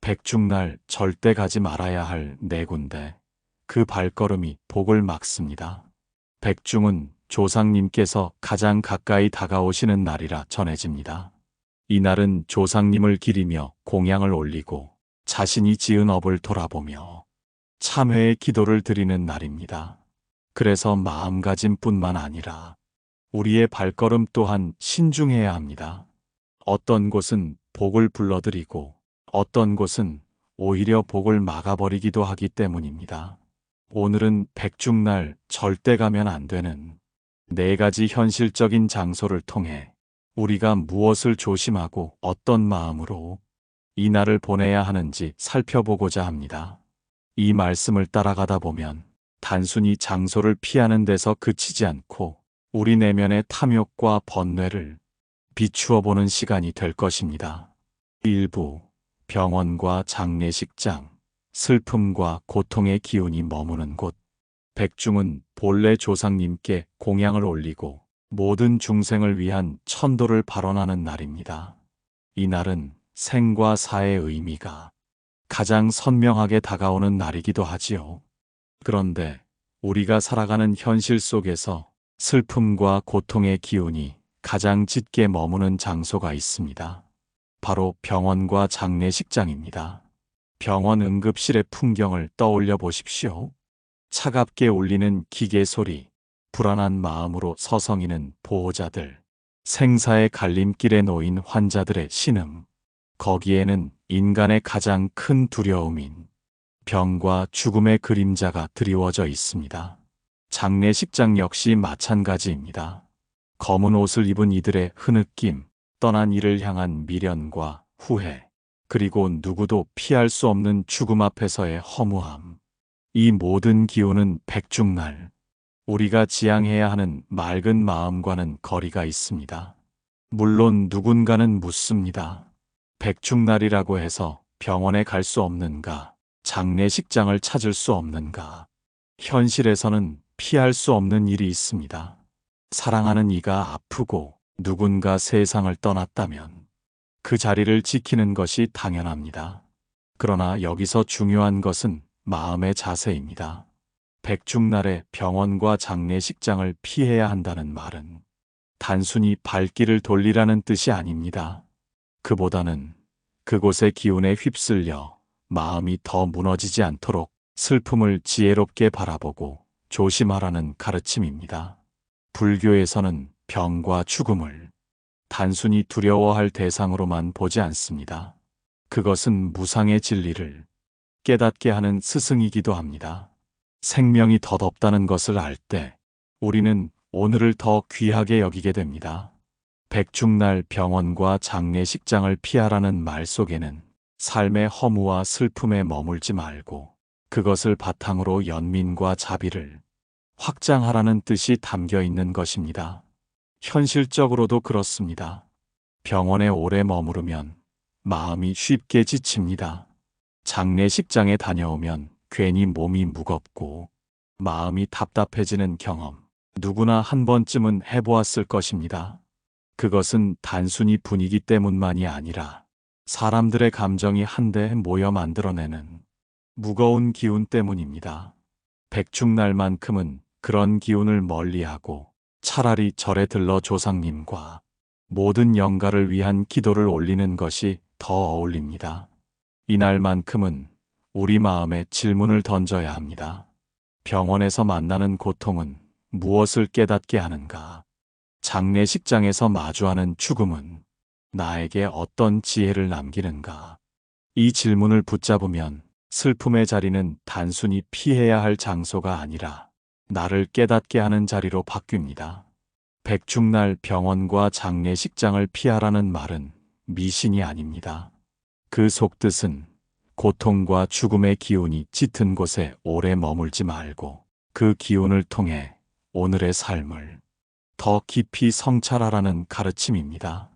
백중날 절대 가지 말아야 할 네 군데. 그 발걸음이 복을 막습니다. 백중은 조상님께서 가장 가까이 다가오시는 날이라 전해집니다. 이날은 조상님을 기리며 공양을 올리고 자신이 지은 업을 돌아보며 참회의 기도를 드리는 날입니다. 그래서 마음가짐뿐만 아니라 우리의 발걸음 또한 신중해야 합니다. 어떤 곳은 복을 불러들이고 어떤 곳은 오히려 복을 막아버리기도 하기 때문입니다. 오늘은 백중날 절대 가면 안 되는 네 가지 현실적인 장소를 통해 우리가 무엇을 조심하고 어떤 마음으로 이 날을 보내야 하는지 살펴보고자 합니다. 이 말씀을 따라가다 보면 단순히 장소를 피하는 데서 그치지 않고 우리 내면의 탐욕과 번뇌를 비추어 보는 시간이 될 것입니다. 일부 병원과 장례식장, 슬픔과 고통의 기운이 머무는 곳. 백중은 본래 조상님께 공양을 올리고 모든 중생을 위한 천도를 발언하는 날입니다. 이 날은 생과 사의 의미가 가장 선명하게 다가오는 날이기도 하지요. 그런데 우리가 살아가는 현실 속에서 슬픔과 고통의 기운이 가장 짙게 머무는 장소가 있습니다. 바로 병원과 장례식장입니다. 병원 응급실의 풍경을 떠올려 보십시오. 차갑게 울리는 기계 소리, 불안한 마음으로 서성이는 보호자들, 생사의 갈림길에 놓인 환자들의 신음, 거기에는 인간의 가장 큰 두려움인 병과 죽음의 그림자가 드리워져 있습니다. 장례식장 역시 마찬가지입니다. 검은 옷을 입은 이들의 흐느낌, 떠난 이를 향한 미련과 후회, 그리고 누구도 피할 수 없는 죽음 앞에서의 허무함. 이 모든 기운은 백중날, 우리가 지향해야 하는 맑은 마음과는 거리가 있습니다. 물론 누군가는 묻습니다. 백중날이라고 해서 병원에 갈 수 없는가? 장례식장을 찾을 수 없는가? 현실에서는 피할 수 없는 일이 있습니다. 사랑하는 이가 아프고 누군가 세상을 떠났다면 그 자리를 지키는 것이 당연합니다. 그러나 여기서 중요한 것은 마음의 자세입니다. 백중날에 병원과 장례식장을 피해야 한다는 말은 단순히 발길을 돌리라는 뜻이 아닙니다. 그보다는 그곳의 기운에 휩쓸려 마음이 더 무너지지 않도록 슬픔을 지혜롭게 바라보고 조심하라는 가르침입니다. 불교에서는 병과 죽음을 단순히 두려워할 대상으로만 보지 않습니다. 그것은 무상의 진리를 깨닫게 하는 스승이기도 합니다. 생명이 덧없다는 것을 알 때 우리는 오늘을 더 귀하게 여기게 됩니다. 백중날 병원과 장례식장을 피하라는 말 속에는 삶의 허무와 슬픔에 머물지 말고 그것을 바탕으로 연민과 자비를 확장하라는 뜻이 담겨 있는 것입니다. 현실적으로도 그렇습니다. 병원에 오래 머무르면 마음이 쉽게 지칩니다. 장례식장에 다녀오면 괜히 몸이 무겁고 마음이 답답해지는 경험, 누구나 한 번쯤은 해보았을 것입니다. 그것은 단순히 분위기 때문만이 아니라 사람들의 감정이 한데 모여 만들어내는 무거운 기운 때문입니다. 백중날만큼은 그런 기운을 멀리하고 차라리 절에 들러 조상님과 모든 영가를 위한 기도를 올리는 것이 더 어울립니다. 이날만큼은 우리 마음에 질문을 던져야 합니다. 병원에서 만나는 고통은 무엇을 깨닫게 하는가? 장례식장에서 마주하는 죽음은 나에게 어떤 지혜를 남기는가? 이 질문을 붙잡으면 슬픔의 자리는 단순히 피해야 할 장소가 아니라 나를 깨닫게 하는 자리로 바뀝니다. 백중날 병원과 장례식장을 피하라는 말은 미신이 아닙니다. 그 속뜻은 고통과 죽음의 기운이 짙은 곳에 오래 머물지 말고 그 기운을 통해 오늘의 삶을 더 깊이 성찰하라는 가르침입니다.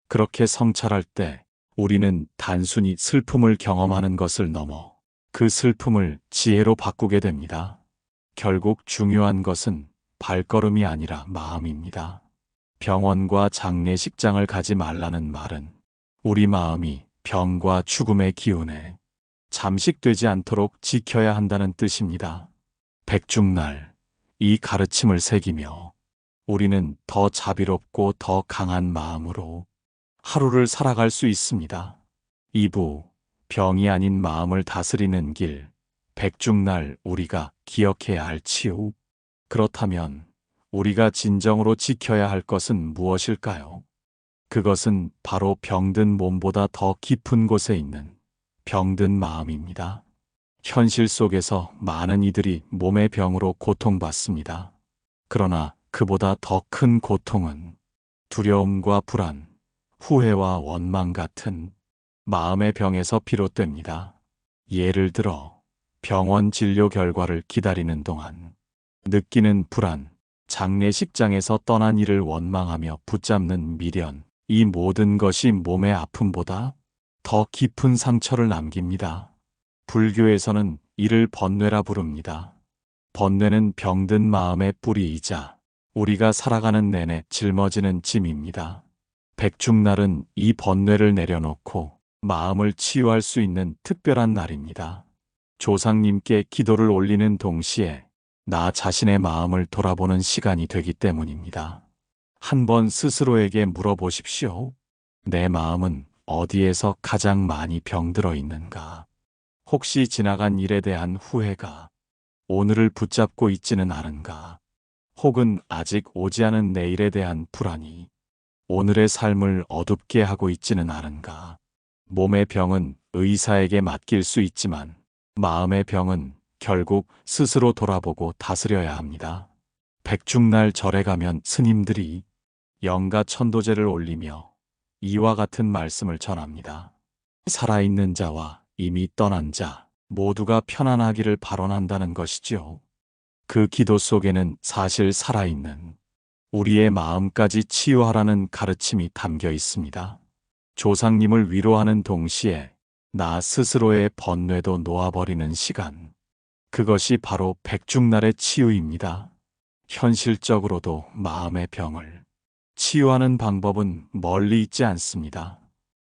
그렇게 성찰할 때 우리는 단순히 슬픔을 경험하는 것을 넘어 그 슬픔을 지혜로 바꾸게 됩니다. 결국 중요한 것은 발걸음이 아니라 마음입니다. 병원과 장례식장을 가지 말라는 말은 우리 마음이 병과 죽음의 기운에 잠식되지 않도록 지켜야 한다는 뜻입니다. 백중날, 이 가르침을 새기며 우리는 더 자비롭고 더 강한 마음으로 하루를 살아갈 수 있습니다. 2부, 병이 아닌 마음을 다스리는 길. 백중날 우리가 기억해야 할 치유. 그렇다면 우리가 진정으로 지켜야 할 것은 무엇일까요? 그것은 바로 병든 몸보다 더 깊은 곳에 있는 병든 마음입니다. 현실 속에서 많은 이들이 몸의 병으로 고통받습니다. 그러나 그보다 더 큰 고통은 두려움과 불안, 후회와 원망 같은 마음의 병에서 비롯됩니다. 예를 들어 병원 진료 결과를 기다리는 동안 느끼는 불안, 장례식장에서 떠난 이를 원망하며 붙잡는 미련, 이 모든 것이 몸의 아픔보다 더 깊은 상처를 남깁니다. 불교에서는 이를 번뇌라 부릅니다. 번뇌는 병든 마음의 뿌리이자 우리가 살아가는 내내 짊어지는 짐입니다. 백중날은 이 번뇌를 내려놓고 마음을 치유할 수 있는 특별한 날입니다. 조상님께 기도를 올리는 동시에 나 자신의 마음을 돌아보는 시간이 되기 때문입니다. 한번 스스로에게 물어보십시오. 내 마음은 어디에서 가장 많이 병들어 있는가? 혹시 지나간 일에 대한 후회가 오늘을 붙잡고 있지는 않은가? 혹은 아직 오지 않은 내일에 대한 불안이 오늘의 삶을 어둡게 하고 있지는 않은가? 몸의 병은 의사에게 맡길 수 있지만 마음의 병은 결국 스스로 돌아보고 다스려야 합니다. 백중날 절에 가면 스님들이 영가 천도제를 올리며 이와 같은 말씀을 전합니다. 살아있는 자와 이미 떠난 자 모두가 편안하기를 발언한다는 것이지요. 그 기도 속에는 사실 살아있는 우리의 마음까지 치유하라는 가르침이 담겨 있습니다. 조상님을 위로하는 동시에 나 스스로의 번뇌도 놓아버리는 시간. 그것이 바로 백중날의 치유입니다. 현실적으로도 마음의 병을 치유하는 방법은 멀리 있지 않습니다.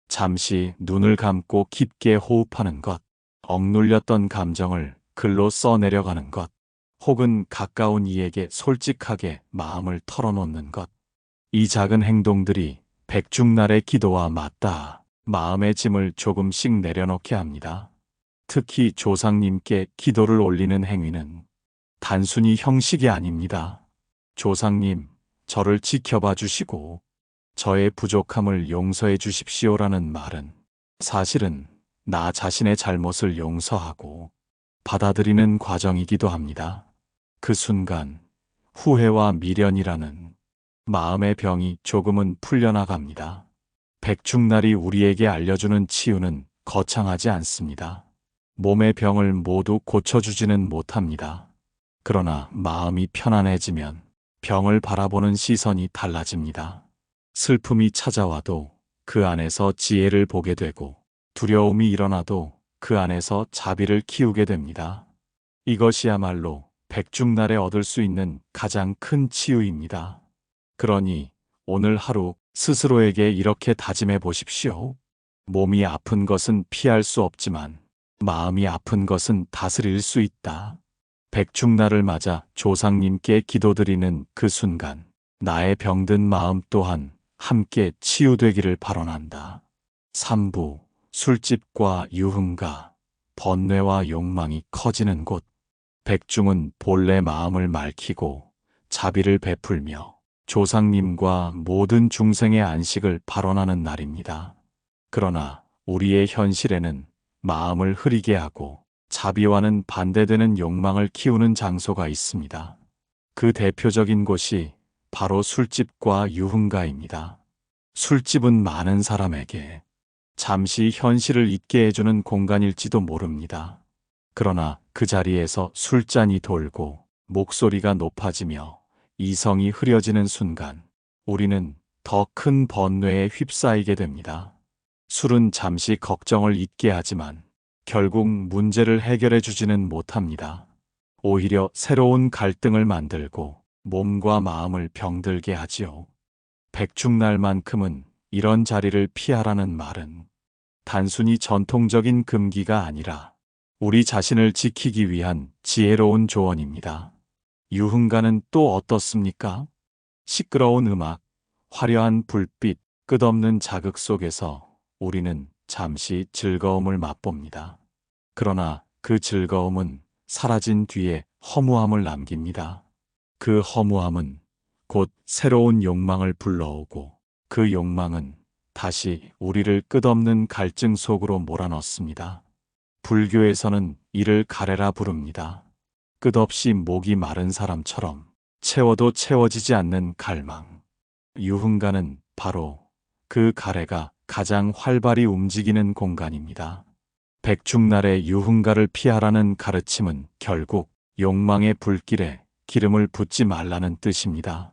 잠시 눈을 감고 깊게 호흡하는 것, 억눌렸던 감정을 글로 써내려가는 것, 혹은 가까운 이에게 솔직하게 마음을 털어놓는 것. 이 작은 행동들이 백중날의 기도와 맞닿아 마음의 짐을 조금씩 내려놓게 합니다. 특히 조상님께 기도를 올리는 행위는 단순히 형식이 아닙니다. 조상님, 저를 지켜봐 주시고 저의 부족함을 용서해 주십시오라는 말은 사실은 나 자신의 잘못을 용서하고 받아들이는 과정이기도 합니다. 그 순간 후회와 미련이라는 마음의 병이 조금은 풀려나갑니다. 백중날이 우리에게 알려주는 치유는 거창하지 않습니다. 몸의 병을 모두 고쳐주지는 못합니다. 그러나 마음이 편안해지면 병을 바라보는 시선이 달라집니다. 슬픔이 찾아와도 그 안에서 지혜를 보게 되고 두려움이 일어나도 그 안에서 자비를 키우게 됩니다. 이것이야말로 백중날에 얻을 수 있는 가장 큰 치유입니다. 그러니 오늘 하루 스스로에게 이렇게 다짐해 보십시오. 몸이 아픈 것은 피할 수 없지만 마음이 아픈 것은 다스릴 수 있다. 백중날을 맞아 조상님께 기도드리는 그 순간 나의 병든 마음 또한 함께 치유되기를 발언한다. 3부 술집과 유흥가, 번뇌와 욕망이 커지는 곳. 백중은 본래 마음을 맑히고 자비를 베풀며 조상님과 모든 중생의 안식을 발언하는 날입니다. 그러나 우리의 현실에는 마음을 흐리게 하고 자비와는 반대되는 욕망을 키우는 장소가 있습니다. 그 대표적인 곳이 바로 술집과 유흥가입니다. 술집은 많은 사람에게 잠시 현실을 잊게 해주는 공간일지도 모릅니다. 그러나 그 자리에서 술잔이 돌고 목소리가 높아지며 이성이 흐려지는 순간 우리는 더 큰 번뇌에 휩싸이게 됩니다. 술은 잠시 걱정을 잊게 하지만 결국 문제를 해결해 주지는 못합니다. 오히려 새로운 갈등을 만들고 몸과 마음을 병들게 하지요. 백중날만큼은 이런 자리를 피하라는 말은 단순히 전통적인 금기가 아니라 우리 자신을 지키기 위한 지혜로운 조언입니다. 유흥가는 또 어떻습니까? 시끄러운 음악, 화려한 불빛, 끝없는 자극 속에서 우리는 잠시 즐거움을 맛봅니다. 그러나 그 즐거움은 사라진 뒤에 허무함을 남깁니다. 그 허무함은 곧 새로운 욕망을 불러오고 그 욕망은 다시 우리를 끝없는 갈증 속으로 몰아넣습니다. 불교에서는 이를 가래라 부릅니다. 끝없이 목이 마른 사람처럼 채워도 채워지지 않는 갈망. 유흥가는 바로 그 가래가 가장 활발히 움직이는 공간입니다. 백중날의 유흥가를 피하라는 가르침은 결국 욕망의 불길에 기름을 붓지 말라는 뜻입니다.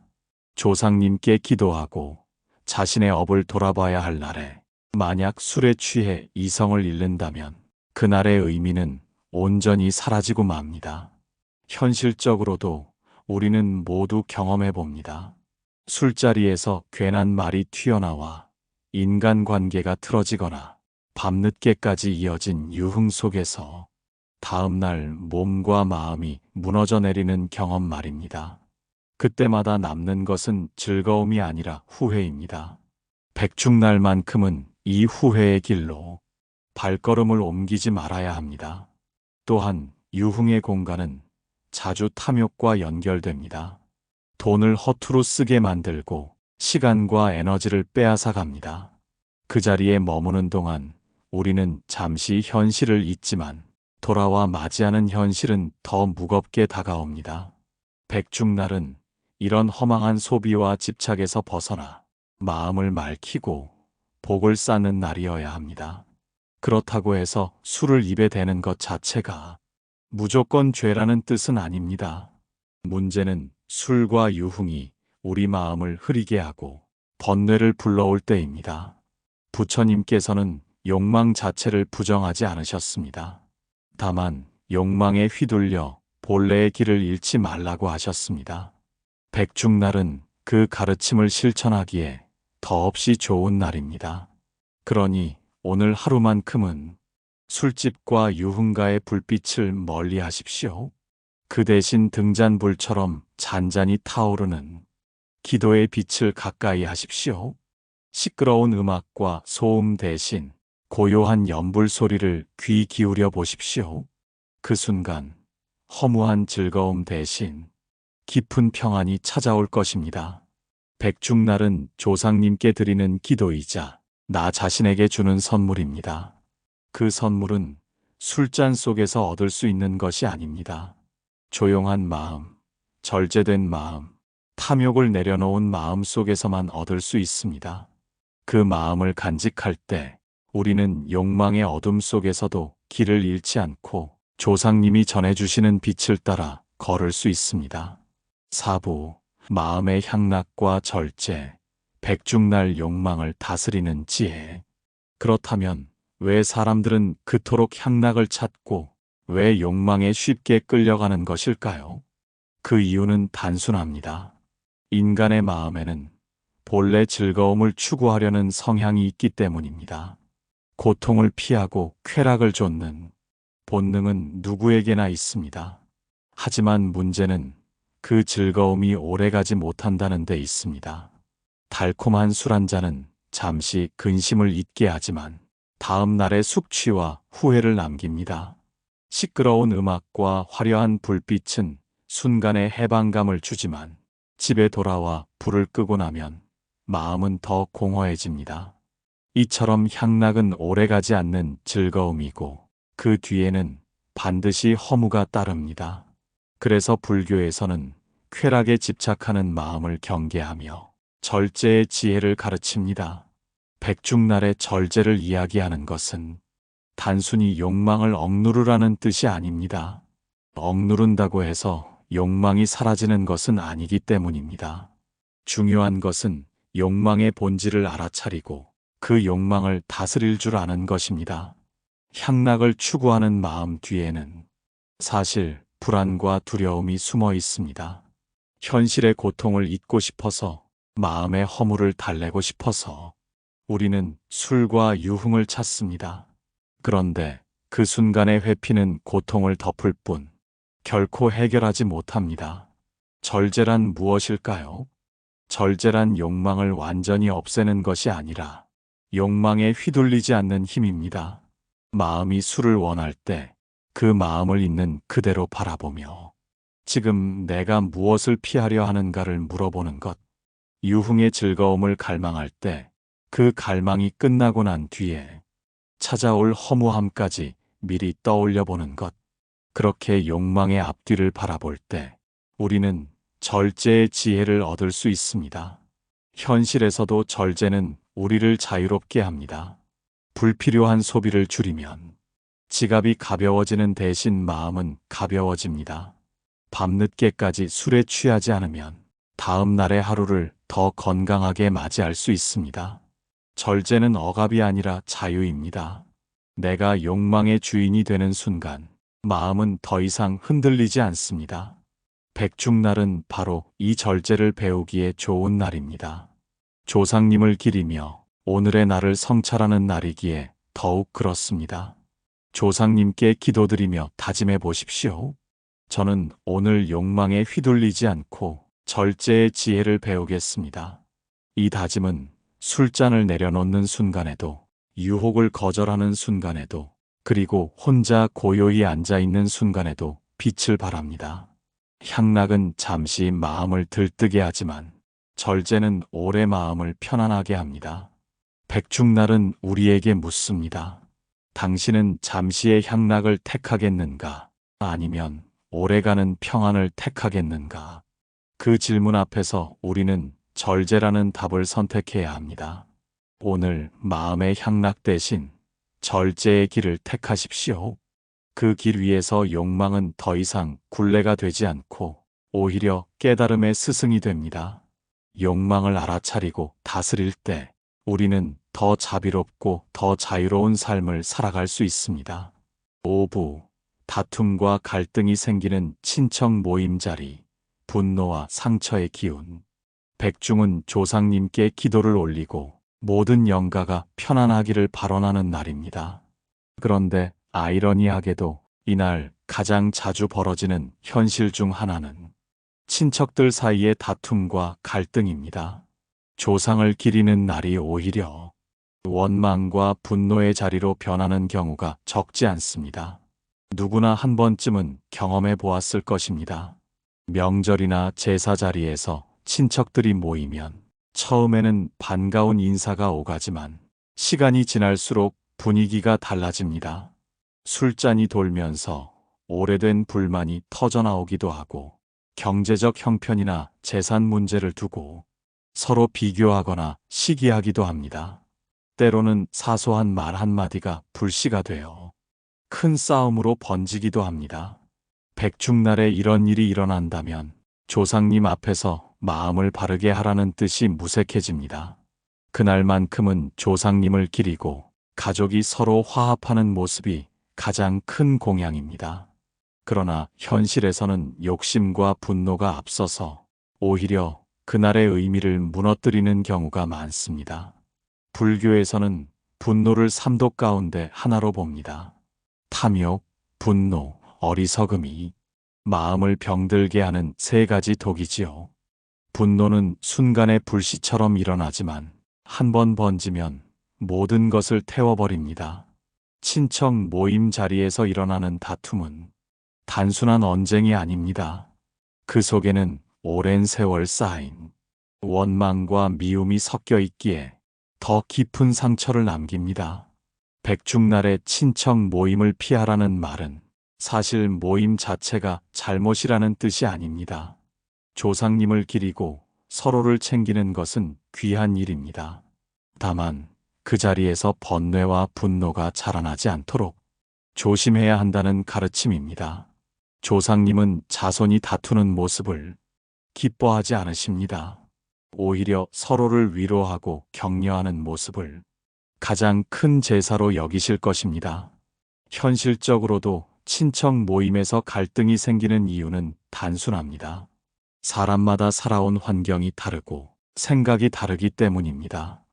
조상님께 기도하고 자신의 업을 돌아봐야 할 날에 만약 술에 취해 이성을 잃는다면 그날의 의미는 온전히 사라지고 맙니다. 현실적으로도 우리는 모두 경험해 봅니다. 술자리에서 괜한 말이 튀어나와 인간관계가 틀어지거나 밤늦게까지 이어진 유흥 속에서 다음날 몸과 마음이 무너져 내리는 경험 말입니다. 그때마다 남는 것은 즐거움이 아니라 후회입니다. 백중날만큼은 이 후회의 길로 발걸음을 옮기지 말아야 합니다. 또한 유흥의 공간은 자주 탐욕과 연결됩니다. 돈을 허투루 쓰게 만들고 시간과 에너지를 빼앗아 갑니다. 그 자리에 머무는 동안 우리는 잠시 현실을 잊지만 돌아와 맞이하는 현실은 더 무겁게 다가옵니다. 백중날은 이런 허망한 소비와 집착에서 벗어나 마음을 맑히고 복을 쌓는 날이어야 합니다. 그렇다고 해서 술을 입에 대는 것 자체가 무조건 죄라는 뜻은 아닙니다. 문제는 술과 유흥이 우리 마음을 흐리게 하고 번뇌를 불러올 때입니다. 부처님께서는 욕망 자체를 부정하지 않으셨습니다. 다만 욕망에 휘둘려 본래의 길을 잃지 말라고 하셨습니다. 백중날은 그 가르침을 실천하기에 더없이 좋은 날입니다. 그러니 오늘 하루만큼은 술집과 유흥가의 불빛을 멀리 하십시오. 그 대신 등잔불처럼 잔잔히 타오르는 기도의 빛을 가까이 하십시오. 시끄러운 음악과 소음 대신 고요한 연불 소리를 귀 기울여 보십시오. 그 순간 허무한 즐거움 대신 깊은 평안이 찾아올 것입니다. 백중날은 조상님께 드리는 기도이자 나 자신에게 주는 선물입니다. 그 선물은 술잔 속에서 얻을 수 있는 것이 아닙니다. 조용한 마음, 절제된 마음, 탐욕을 내려놓은 마음 속에서만 얻을 수 있습니다. 그 마음을 간직할 때 우리는 욕망의 어둠 속에서도 길을 잃지 않고 조상님이 전해주시는 빛을 따라 걸을 수 있습니다. 4부 마음의 향락과 절제, 백중날 욕망을 다스리는 지혜. 그렇다면 왜 사람들은 그토록 향락을 찾고 왜 욕망에 쉽게 끌려가는 것일까요? 그 이유는 단순합니다. 인간의 마음에는 본래 즐거움을 추구하려는 성향이 있기 때문입니다. 고통을 피하고 쾌락을 좇는 본능은 누구에게나 있습니다. 하지만 문제는 그 즐거움이 오래가지 못한다는 데 있습니다. 달콤한 술 한 잔은 잠시 근심을 잊게 하지만 다음 날의 숙취와 후회를 남깁니다. 시끄러운 음악과 화려한 불빛은 순간의 해방감을 주지만 집에 돌아와 불을 끄고 나면 마음은 더 공허해집니다. 이처럼 향락은 오래가지 않는 즐거움이고 그 뒤에는 반드시 허무가 따릅니다. 그래서 불교에서는 쾌락에 집착하는 마음을 경계하며 절제의 지혜를 가르칩니다. 백중날의 절제를 이야기하는 것은 단순히 욕망을 억누르라는 뜻이 아닙니다. 억누른다고 해서 욕망이 사라지는 것은 아니기 때문입니다. 중요한 것은 욕망의 본질을 알아차리고 그 욕망을 다스릴 줄 아는 것입니다. 향락을 추구하는 마음 뒤에는 사실 불안과 두려움이 숨어 있습니다. 현실의 고통을 잊고 싶어서, 마음의 허물을 달래고 싶어서, 우리는 술과 유흥을 찾습니다. 그런데 그 순간의 회피는 고통을 덮을 뿐 결코 해결하지 못합니다. 절제란 무엇일까요? 절제란 욕망을 완전히 없애는 것이 아니라 욕망에 휘둘리지 않는 힘입니다. 마음이 술을 원할 때 그 마음을 있는 그대로 바라보며 지금 내가 무엇을 피하려 하는가를 물어보는 것. 유흥의 즐거움을 갈망할 때 그 갈망이 끝나고 난 뒤에 찾아올 허무함까지 미리 떠올려 보는 것. 그렇게 욕망의 앞뒤를 바라볼 때 우리는 절제의 지혜를 얻을 수 있습니다. 현실에서도 절제는 우리를 자유롭게 합니다. 불필요한 소비를 줄이면 지갑이 가벼워지는 대신 마음은 가벼워집니다. 밤늦게까지 술에 취하지 않으면 다음 날의 하루를 더 건강하게 맞이할 수 있습니다. 절제는 억압이 아니라 자유입니다. 내가 욕망의 주인이 되는 순간 마음은 더 이상 흔들리지 않습니다. 백중날은 바로 이 절제를 배우기에 좋은 날입니다. 조상님을 기리며 오늘의 날을 성찰하는 날이기에 더욱 그렇습니다. 조상님께 기도드리며 다짐해 보십시오. 저는 오늘 욕망에 휘둘리지 않고 절제의 지혜를 배우겠습니다. 이 다짐은 술잔을 내려놓는 순간에도, 유혹을 거절하는 순간에도, 그리고 혼자 고요히 앉아있는 순간에도 빛을 발합니다. 향락은 잠시 마음을 들뜨게 하지만 절제는 오래 마음을 편안하게 합니다. 백중날은 우리에게 묻습니다. 당신은 잠시의 향락을 택하겠는가? 아니면 오래가는 평안을 택하겠는가? 그 질문 앞에서 우리는 절제라는 답을 선택해야 합니다. 오늘 마음의 향락 대신 절제의 길을 택하십시오. 그 길 위에서 욕망은 더 이상 굴레가 되지 않고 오히려 깨달음의 스승이 됩니다. 욕망을 알아차리고 다스릴 때 우리는 더 자비롭고 더 자유로운 삶을 살아갈 수 있습니다. 오부, 다툼과 갈등이 생기는 친척 모임 자리, 분노와 상처의 기운. 백중은 조상님께 기도를 올리고 모든 영가가 편안하기를 발언하는 날입니다. 그런데 아이러니하게도 이날 가장 자주 벌어지는 현실 중 하나는 친척들 사이의 다툼과 갈등입니다. 조상을 기리는 날이 오히려 원망과 분노의 자리로 변하는 경우가 적지 않습니다. 누구나 한 번쯤은 경험해 보았을 것입니다. 명절이나 제사 자리에서 친척들이 모이면 처음에는 반가운 인사가 오가지만 시간이 지날수록 분위기가 달라집니다. 술잔이 돌면서 오래된 불만이 터져나오기도 하고 경제적 형편이나 재산 문제를 두고 서로 비교하거나 시기하기도 합니다. 때로는 사소한 말 한마디가 불씨가 되어 큰 싸움으로 번지기도 합니다. 백중날에 이런 일이 일어난다면 조상님 앞에서 마음을 바르게 하라는 뜻이 무색해집니다. 그날만큼은 조상님을 기리고 가족이 서로 화합하는 모습이 가장 큰 공양입니다. 그러나 현실에서는 욕심과 분노가 앞서서 오히려 그날의 의미를 무너뜨리는 경우가 많습니다. 불교에서는 분노를 삼독 가운데 하나로 봅니다. 탐욕, 분노, 어리석음이 마음을 병들게 하는 세 가지 독이지요. 분노는 순간의 불씨처럼 일어나지만 한 번 번지면 모든 것을 태워버립니다. 친척 모임 자리에서 일어나는 다툼은 단순한 언쟁이 아닙니다. 그 속에는 오랜 세월 쌓인 원망과 미움이 섞여 있기에 더 깊은 상처를 남깁니다. 백중날에 친척 모임을 피하라는 말은 사실 모임 자체가 잘못이라는 뜻이 아닙니다. 조상님을 기리고 서로를 챙기는 것은 귀한 일입니다. 다만 그 자리에서 번뇌와 분노가 자라나지 않도록 조심해야 한다는 가르침입니다. 조상님은 자손이 다투는 모습을 기뻐하지 않으십니다. 오히려 서로를 위로하고 격려하는 모습을 가장 큰 제사로 여기실 것입니다. 현실적으로도 친척 모임에서 갈등이 생기는 이유는 단순합니다. 사람마다 살아온 환경이 다르고 생각이 다르기 때문입니다.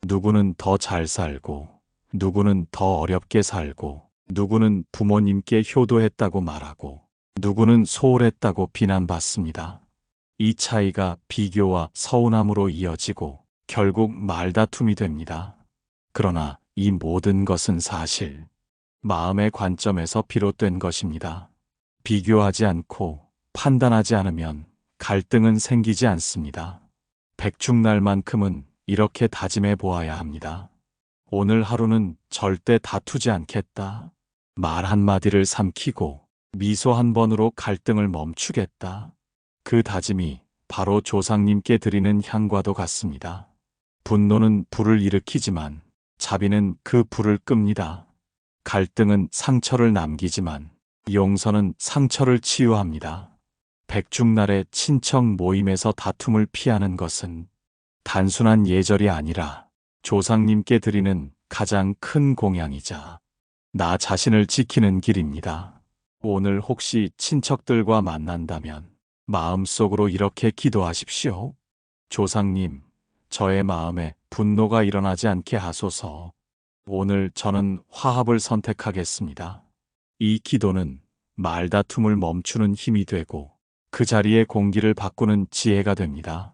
누구는 더 잘 살고, 누구는 더 어렵게 살고, 누구는 부모님께 효도했다고 말하고, 누구는 소홀했다고 비난받습니다. 이 차이가 비교와 서운함으로 이어지고 결국 말다툼이 됩니다. 그러나 이 모든 것은 사실 마음의 관점에서 비롯된 것입니다. 비교하지 않고 판단하지 않으면 갈등은 생기지 않습니다. 백중날만큼은 이렇게 다짐해 보아야 합니다. 오늘 하루는 절대 다투지 않겠다. 말 한마디를 삼키고 미소 한 번으로 갈등을 멈추겠다. 그 다짐이 바로 조상님께 드리는 향과도 같습니다. 분노는 불을 일으키지만 자비는 그 불을 끕니다. 갈등은 상처를 남기지만 용서는 상처를 치유합니다. 백중날의 친척 모임에서 다툼을 피하는 것은 단순한 예절이 아니라 조상님께 드리는 가장 큰 공양이자 나 자신을 지키는 길입니다. 오늘 혹시 친척들과 만난다면 마음속으로 이렇게 기도하십시오. 조상님, 저의 마음에 분노가 일어나지 않게 하소서. 오늘 저는 화합을 선택하겠습니다. 이 기도는 말다툼을 멈추는 힘이 되고 그 자리의 공기를 바꾸는 지혜가 됩니다.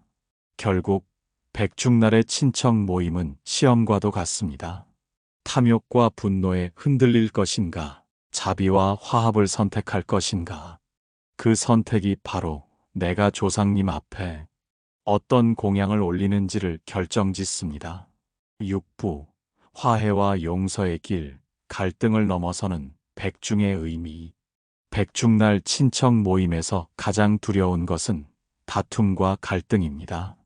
결국 백중날의 친척 모임은 시험과도 같습니다. 탐욕과 분노에 흔들릴 것인가, 자비와 화합을 선택할 것인가. 그 선택이 바로 내가 조상님 앞에 어떤 공양을 올리는지를 결정짓습니다. 6부 화해와 용서의 길, 갈등을 넘어서는 백중의 의미. 백중날 친척 모임에서 가장 두려운 것은 다툼과 갈등입니다.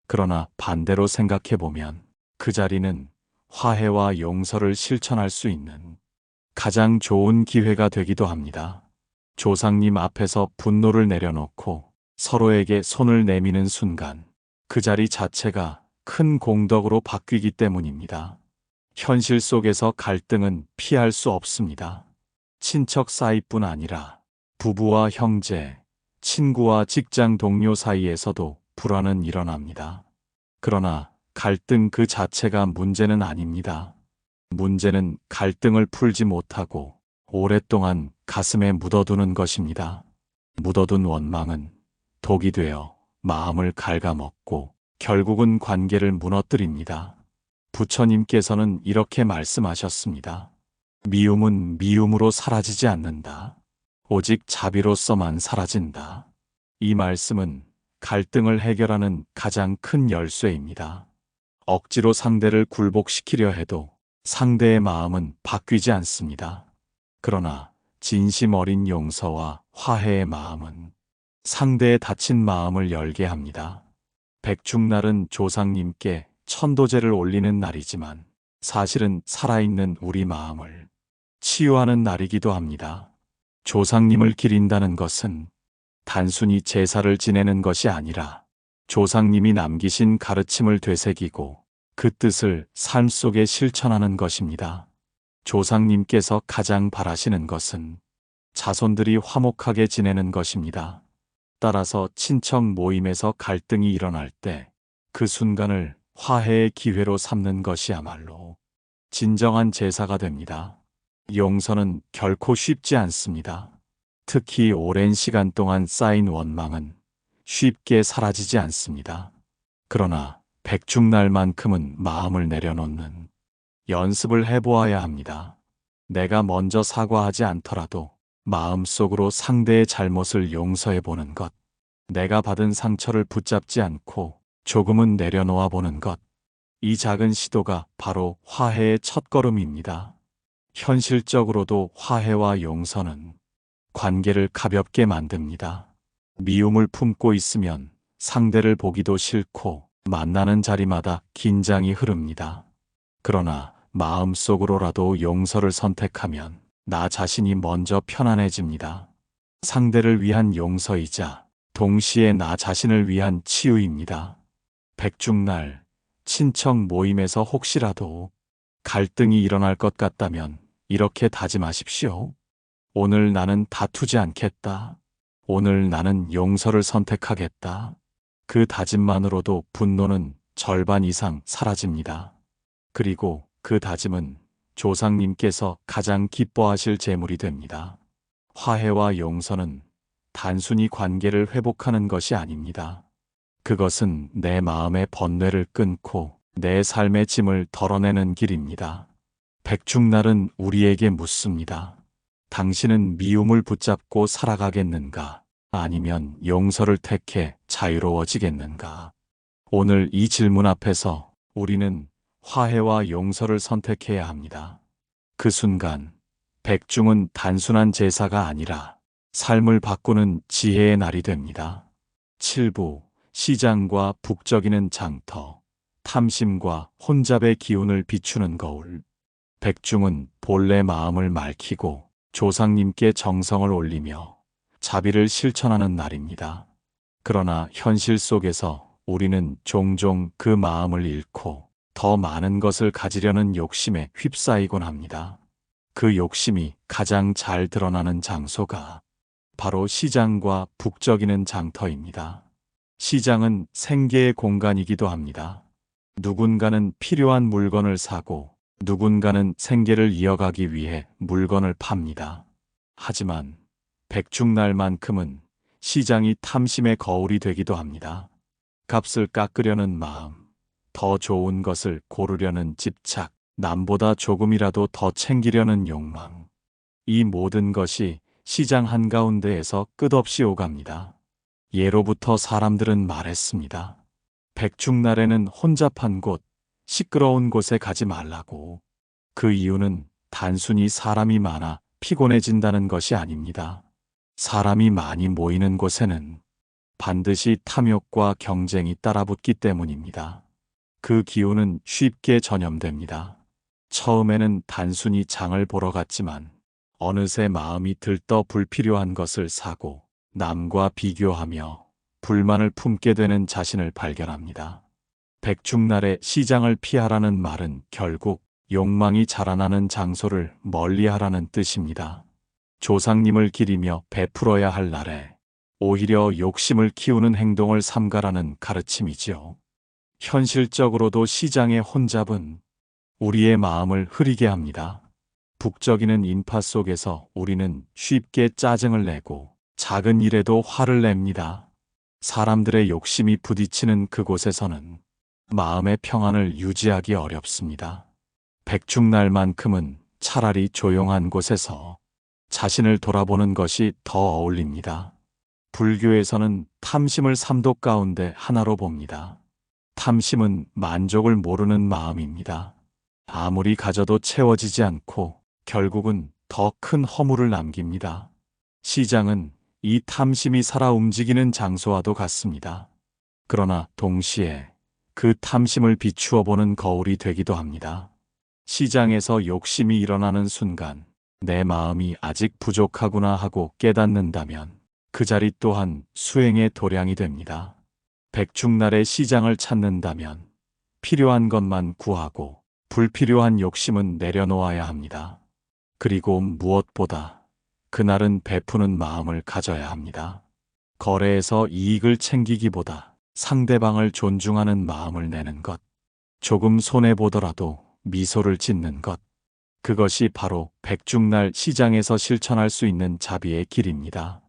그러나 반대로 생각해보면 그 자리는 화해와 용서를 실천할 수 있는 가장 좋은 기회가 되기도 합니다. 조상님 앞에서 분노를 내려놓고 서로에게 손을 내미는 순간 그 자리 자체가 큰 공덕으로 바뀌기 때문입니다. 현실 속에서 갈등은 피할 수 없습니다. 친척 사이뿐 아니라 부부와 형제, 친구와 직장 동료 사이에서도 불화는 일어납니다. 그러나 갈등 그 자체가 문제는 아닙니다. 문제는 갈등을 풀지 못하고 오랫동안 가슴에 묻어두는 것입니다. 묻어둔 원망은 독이 되어 마음을 갉아먹고 결국은 관계를 무너뜨립니다. 부처님께서는 이렇게 말씀하셨습니다. 미움은 미움으로 사라지지 않는다. 오직 자비로서만 사라진다. 이 말씀은 갈등을 해결하는 가장 큰 열쇠입니다. 억지로 상대를 굴복시키려 해도 상대의 마음은 바뀌지 않습니다. 그러나 진심 어린 용서와 화해의 마음은 상대의 다친 마음을 열게 합니다. 백중날은 조상님께 천도제를 올리는 날이지만 사실은 살아있는 우리 마음을 치유하는 날이기도 합니다. 조상님을 기린다는 것은 단순히 제사를 지내는 것이 아니라 조상님이 남기신 가르침을 되새기고 그 뜻을 삶 속에 실천하는 것입니다. 조상님께서 가장 바라시는 것은 자손들이 화목하게 지내는 것입니다. 따라서 친척 모임에서 갈등이 일어날 때 그 순간을 화해의 기회로 삼는 것이야말로 진정한 제사가 됩니다. 용서는 결코 쉽지 않습니다. 특히 오랜 시간 동안 쌓인 원망은 쉽게 사라지지 않습니다. 그러나 백중날만큼은 마음을 내려놓는 연습을 해보아야 합니다. 내가 먼저 사과하지 않더라도 마음속으로 상대의 잘못을 용서해보는 것, 내가 받은 상처를 붙잡지 않고 조금은 내려놓아 보는 것, 이 작은 시도가 바로 화해의 첫걸음입니다. 현실적으로도 화해와 용서는 관계를 가볍게 만듭니다. 미움을 품고 있으면 상대를 보기도 싫고 만나는 자리마다 긴장이 흐릅니다. 그러나 마음속으로라도 용서를 선택하면 나 자신이 먼저 편안해집니다. 상대를 위한 용서이자 동시에 나 자신을 위한 치유입니다. 백중날 친척 모임에서 혹시라도 갈등이 일어날 것 같다면 이렇게 다짐하십시오. 오늘 나는 다투지 않겠다. 오늘 나는 용서를 선택하겠다. 그 다짐만으로도 분노는 절반 이상 사라집니다. 그리고 그 다짐은 조상님께서 가장 기뻐하실 제물이 됩니다. 화해와 용서는 단순히 관계를 회복하는 것이 아닙니다. 그것은 내 마음의 번뇌를 끊고 내 삶의 짐을 덜어내는 길입니다. 백중날은 우리에게 묻습니다. 당신은 미움을 붙잡고 살아가겠는가? 아니면 용서를 택해 자유로워지겠는가? 오늘 이 질문 앞에서 우리는 화해와 용서를 선택해야 합니다. 그 순간 백중은 단순한 제사가 아니라 삶을 바꾸는 지혜의 날이 됩니다. 7부 시장과 북적이는 장터, 탐심과 혼잡의 기운을 비추는 거울. 백중은 본래 마음을 맑히고 조상님께 정성을 올리며 자비를 실천하는 날입니다. 그러나 현실 속에서 우리는 종종 그 마음을 잃고 더 많은 것을 가지려는 욕심에 휩싸이곤 합니다. 그 욕심이 가장 잘 드러나는 장소가 바로 시장과 북적이는 장터입니다. 시장은 생계의 공간이기도 합니다. 누군가는 필요한 물건을 사고 누군가는 생계를 이어가기 위해 물건을 팝니다. 하지만 백중날만큼은 시장이 탐심의 거울이 되기도 합니다. 값을 깎으려는 마음, 더 좋은 것을 고르려는 집착, 남보다 조금이라도 더 챙기려는 욕망. 이 모든 것이 시장 한가운데에서 끝없이 오갑니다. 예로부터 사람들은 말했습니다. 백중날에는 혼잡한 곳, 시끄러운 곳에 가지 말라고. 그 이유는 단순히 사람이 많아 피곤해진다는 것이 아닙니다. 사람이 많이 모이는 곳에는 반드시 탐욕과 경쟁이 따라붙기 때문입니다. 그 기운은 쉽게 전염됩니다. 처음에는 단순히 장을 보러 갔지만 어느새 마음이 들떠 불필요한 것을 사고 남과 비교하며 불만을 품게 되는 자신을 발견합니다. 백중날에 시장을 피하라는 말은 결국 욕망이 자라나는 장소를 멀리하라는 뜻입니다. 조상님을 기리며 베풀어야 할 날에 오히려 욕심을 키우는 행동을 삼가라는 가르침이지요. 현실적으로도 시장의 혼잡은 우리의 마음을 흐리게 합니다. 북적이는 인파 속에서 우리는 쉽게 짜증을 내고 작은 일에도 화를 냅니다. 사람들의 욕심이 부딪히는 그곳에서는 마음의 평안을 유지하기 어렵습니다. 백중날만큼은 차라리 조용한 곳에서 자신을 돌아보는 것이 더 어울립니다. 불교에서는 탐심을 삼독 가운데 하나로 봅니다. 탐심은 만족을 모르는 마음입니다. 아무리 가져도 채워지지 않고 결국은 더 큰 허물을 남깁니다. 시장은 이 탐심이 살아 움직이는 장소와도 같습니다. 그러나 동시에 그 탐심을 비추어 보는 거울이 되기도 합니다. 시장에서 욕심이 일어나는 순간 내 마음이 아직 부족하구나 하고 깨닫는다면 그 자리 또한 수행의 도량이 됩니다. 백중날의 시장을 찾는다면 필요한 것만 구하고 불필요한 욕심은 내려놓아야 합니다. 그리고 무엇보다 그날은 베푸는 마음을 가져야 합니다. 거래에서 이익을 챙기기보다 상대방을 존중하는 마음을 내는 것, 조금 손해보더라도 미소를 짓는 것, 그것이 바로 백중날 시장에서 실천할 수 있는 자비의 길입니다.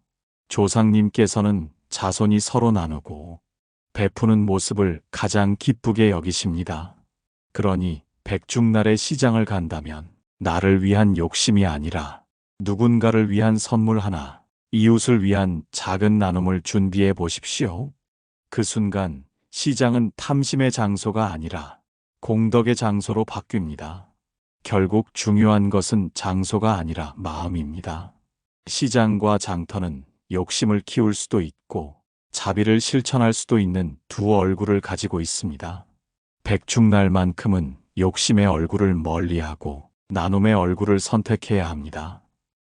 조상님께서는 자손이 서로 나누고 베푸는 모습을 가장 기쁘게 여기십니다. 그러니 백중날의 시장을 간다면 나를 위한 욕심이 아니라 누군가를 위한 선물 하나, 이웃을 위한 작은 나눔을 준비해 보십시오. 그 순간 시장은 탐심의 장소가 아니라 공덕의 장소로 바뀝니다. 결국 중요한 것은 장소가 아니라 마음입니다. 시장과 장터는 욕심을 키울 수도 있고 자비를 실천할 수도 있는 두 얼굴을 가지고 있습니다. 백중날만큼은 욕심의 얼굴을 멀리하고 나눔의 얼굴을 선택해야 합니다.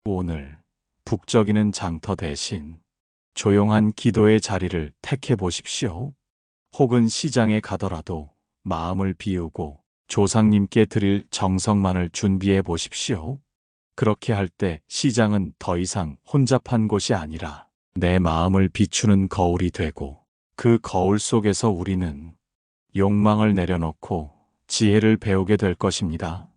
오늘 북적이는 장터 대신 조용한 기도의 자리를 택해 보십시오. 혹은 시장에 가더라도 마음을 비우고 조상님께 드릴 정성만을 준비해 보십시오. 그렇게 할 때 시장은 더 이상 혼잡한 곳이 아니라 내 마음을 비추는 거울이 되고 그 거울 속에서 우리는 욕망을 내려놓고 지혜를 배우게 될 것입니다.